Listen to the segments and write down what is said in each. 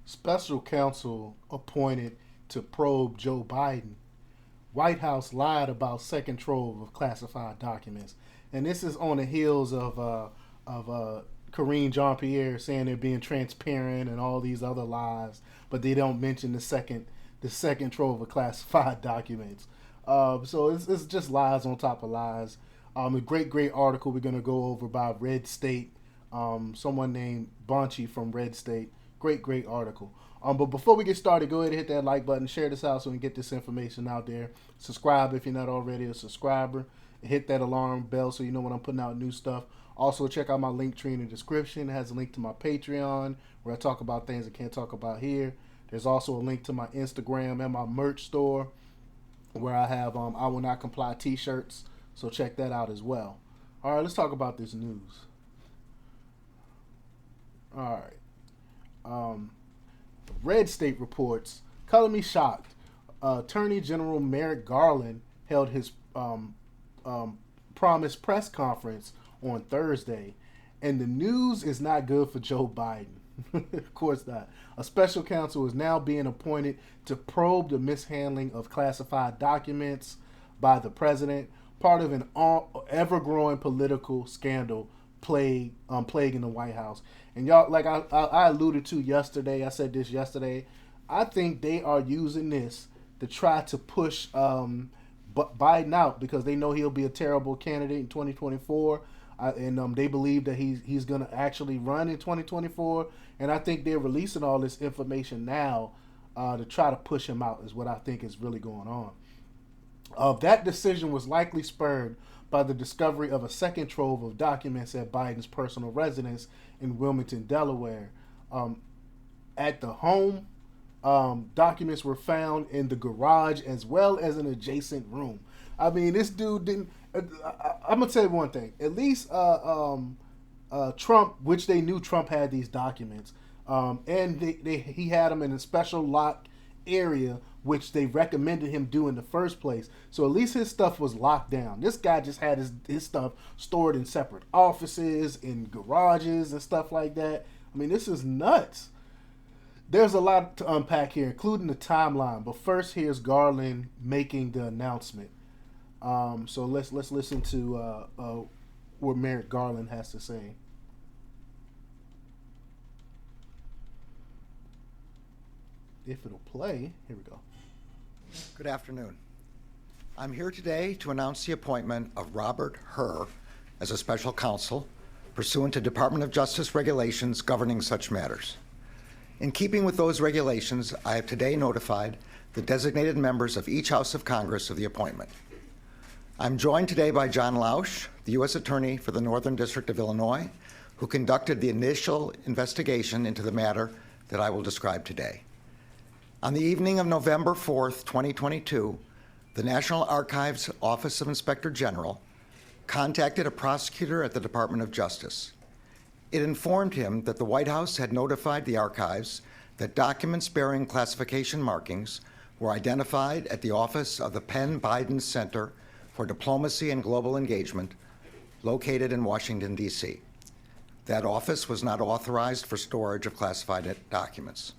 Special counsel appointed to probe Joe Biden. White House lied about second trove of classified documents, and this is on the heels of Karine Jean Pierre saying they're being transparent and all these other lies, but they don't mention the second trove of classified documents. So it's just lies on top of lies. A great article we're gonna go over by Red State. Someone named Bonchi from Red State. Great article. But before we get started, go ahead and hit that like button, share this out so we can get this information out there. Subscribe if you're not already a subscriber. Hit that alarm bell so you know when I'm putting out new stuff. Also, check out my link tree in the description. It has a link to my Patreon where I talk about things I can't talk about here. There's also a link to my Instagram and my merch store where I have I Will Not Comply t-shirts. So check that out as well. All right, let's talk about this news. All right. Red State reports, color me shocked. Attorney General Merrick Garland held his promised press conference on Thursday, and the news is not good for Joe Biden. Of course not. A special counsel is now being appointed to probe the mishandling of classified documents by the president, part of an ever-growing political scandal plaguing the White House. And y'all, like I alluded to yesterday, I said this yesterday, I think they are using this to try to push Biden out because they know he'll be a terrible candidate in 2024. And they believe that he's going to actually run in 2024. And I think they're releasing all this information now to try to push him out is what I think is really going on. That decision was likely spurred by the discovery of a second trove of documents at Biden's personal residence in Wilmington, Delaware. At the home, documents were found in the garage as well as an adjacent room. I mean, this dude didn't. I'm gonna tell you one thing. At least Trump, which they knew Trump had these documents, and he had them in a special locked area, which they recommended him do in the first place. So at least his stuff was locked down. This guy just had his stuff stored in separate offices, in garages, and stuff like that. I mean, this is nuts. There's a lot to unpack here, including the timeline. But first, here's Garland making the announcement. So let's listen to what Merrick Garland has to say. If it'll play, here we go. Good afternoon. I'm here today to announce the appointment of Robert Hur as a special counsel pursuant to Department of Justice regulations governing such matters. In keeping with those regulations, I have today notified the designated members of each House of Congress of the appointment. I'm joined today by John Lausch, the U.S. Attorney for the Northern District of Illinois, who conducted the initial investigation into the matter that I will describe today. On the evening of November 4th, 2022, the National Archives Office of Inspector General contacted a prosecutor at the Department of Justice. It informed him that the White House had notified the archives that documents bearing classification markings were identified at the office of the Penn Biden Center for Diplomacy and Global Engagement, located in Washington, D.C. That office was not authorized for storage of classified documents.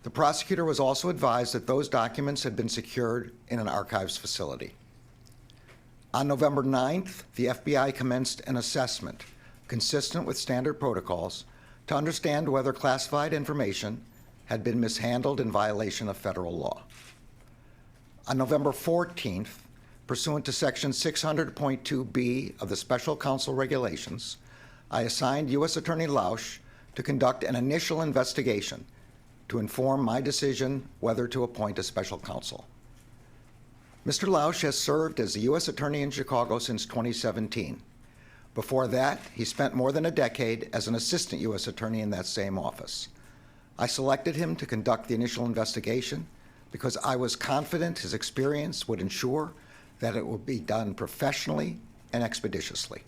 The prosecutor was also advised that those documents had been secured in an archives facility. On November 9th, the FBI commenced an assessment consistent with standard protocols to understand whether classified information had been mishandled in violation of federal law. On November 14th, pursuant to Section 600.2b of the Special Counsel Regulations, I assigned U.S. Attorney Lausch to conduct an initial investigation to inform my decision whether to appoint a special counsel. Mr. Lausch has served as the U.S. Attorney in Chicago since 2017. Before that, he spent more than a decade as an assistant U.S. Attorney in that same office. I selected him to conduct the initial investigation because I was confident his experience would ensure that it would be done professionally and expeditiously.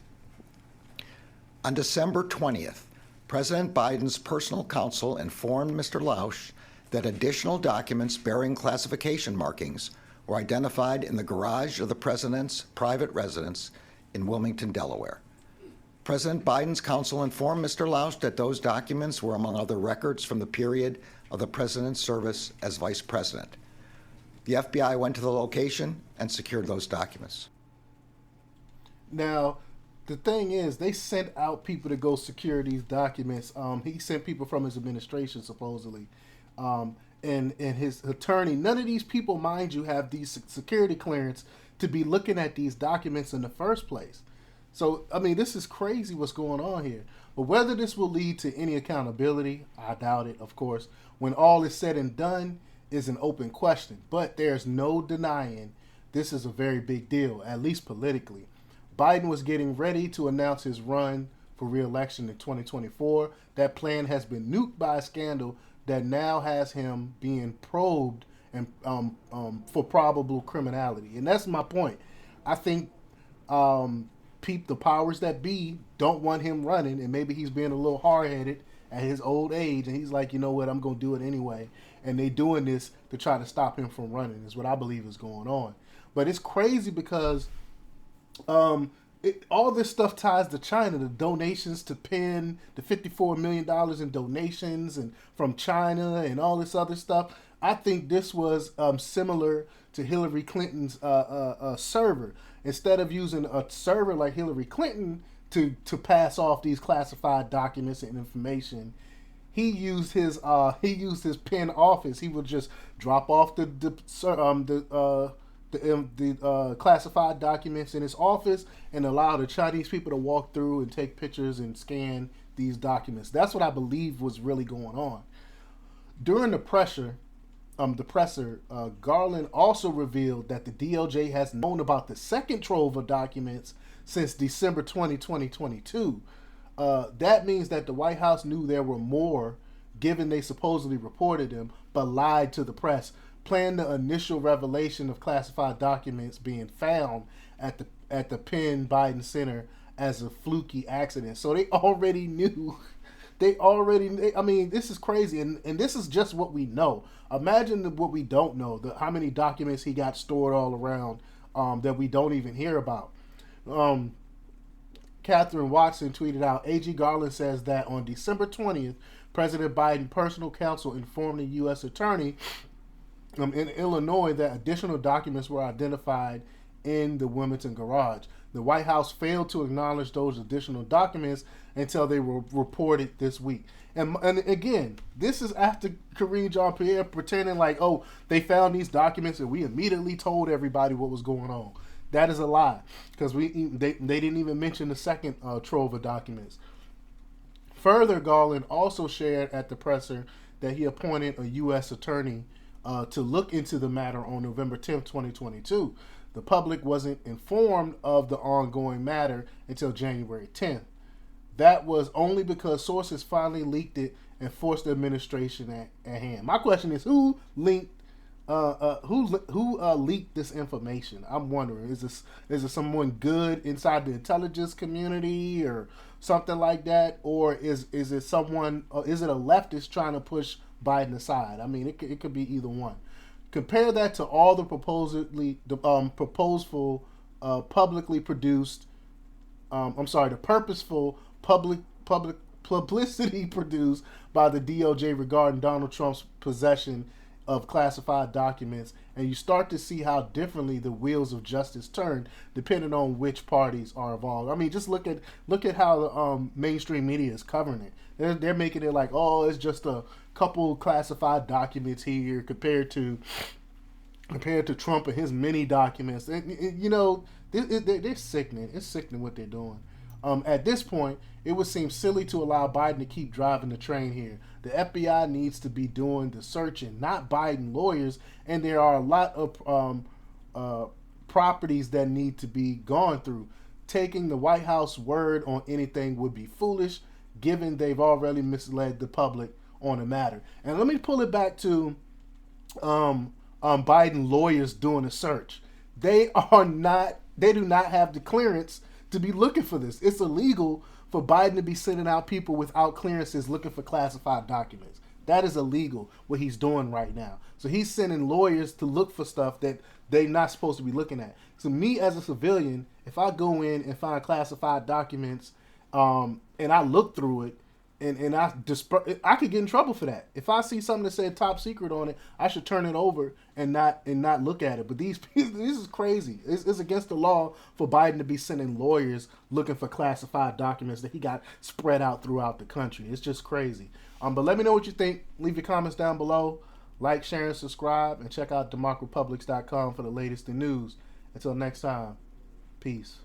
On December 20th, President Biden's personal counsel informed Mr. Lausch that additional documents bearing classification markings were identified in the garage of the president's private residence in Wilmington, Delaware. President Biden's counsel informed Mr. Lausch that those documents were among other records from the period of the president's service as vice president. The FBI went to the location and secured those documents. Now, the thing is, they sent out people to go secure these documents. He sent people from his administration, supposedly. And his attorney, none of these people, mind you, have these security clearance to be looking at these documents in the first place. So, I mean, this is crazy what's going on here. But whether this will lead to any accountability, I doubt it, of course. When all is said and done, is an open question. But there's no denying this is a very big deal, at least politically. Biden was getting ready to announce his run for re-election in 2024. That plan has been nuked by a scandal that now has him being probed and for probable criminality. And that's my point. I think the powers that be don't want him running, and maybe he's being a little hard-headed at his old age, and he's like, you know what, I'm going to do it anyway. And they doing this to try to stop him from running is what I believe is going on. But it's crazy because all this stuff ties to China. The donations to Penn, the $54 million in donations and from China and all this other stuff. I think this was similar to Hillary Clinton's server. Instead of using a server like Hillary Clinton to pass off these classified documents and information, he used his Penn office. He would just drop off the classified documents in his office and allow the Chinese people to walk through and take pictures and scan these documents. That's what I believe was really going on. During the presser, Garland also revealed that the DOJ has known about the second trove of documents since December 2022. That means that the White House knew there were more, given they supposedly reported them, but lied to the press, planned the initial revelation of classified documents being found at the Penn Biden Center as a fluky accident. So they already knew. I mean, this is crazy, and this is just what we know. Imagine what we don't know, how many documents he got stored all around that we don't even hear about. Catherine Watson tweeted out, AG Garland says that on December 20th, President Biden's personal counsel informed the U.S. attorney in Illinois that additional documents were identified in the Wilmington garage. The White House failed to acknowledge those additional documents until they were reported this week. And again, this is after Karine Jean-Pierre pretending like, oh, they found these documents and we immediately told everybody what was going on. That is a lie, because they didn't even mention the second trove of documents. Further, Garland also shared at the presser that he appointed a U.S. attorney to look into the matter on November 10th, 2022. The public wasn't informed of the ongoing matter until January 10th. That was only because sources finally leaked it and forced the administration at hand. My question is, who leaked this information? I'm wondering, is it someone good inside the intelligence community or something like that, or is it someone? Is it a leftist trying to push Biden aside? I mean, it could be either one. Compare that to all the purposeful publicity produced by the DOJ regarding Donald Trump's possession of classified documents, and you start to see how differently the wheels of justice turn depending on which parties are involved. I mean, just look at how the mainstream media is covering it. They're making it like, oh, it's just a couple classified documents here compared to Trump and his many documents. They're sickening. It's sickening what they're doing. At this point, it would seem silly to allow Biden to keep driving the train here. The FBI needs to be doing the searching, not Biden lawyers, and there are a lot of properties that need to be gone through. Taking the White House word on anything would be foolish, given they've already misled the public on the matter. And let me pull it back to Biden lawyers doing a search. They do not have the clearance to be looking for this. It's illegal for Biden to be sending out people without clearances looking for classified documents. That is illegal, what he's doing right now. So he's sending lawyers to look for stuff that they're not supposed to be looking at. So me as a civilian, if I go in and find classified documents and I look through it, and I could get in trouble for that. If I see something that said top secret on it, I should turn it over and not look at it. But these people, this is crazy. It's against the law for Biden to be sending lawyers looking for classified documents that he got spread out throughout the country. It's just crazy. But let me know what you think. Leave your comments down below. Like, share, and subscribe, and check out democrepublics.com for the latest in news. Until next time, peace.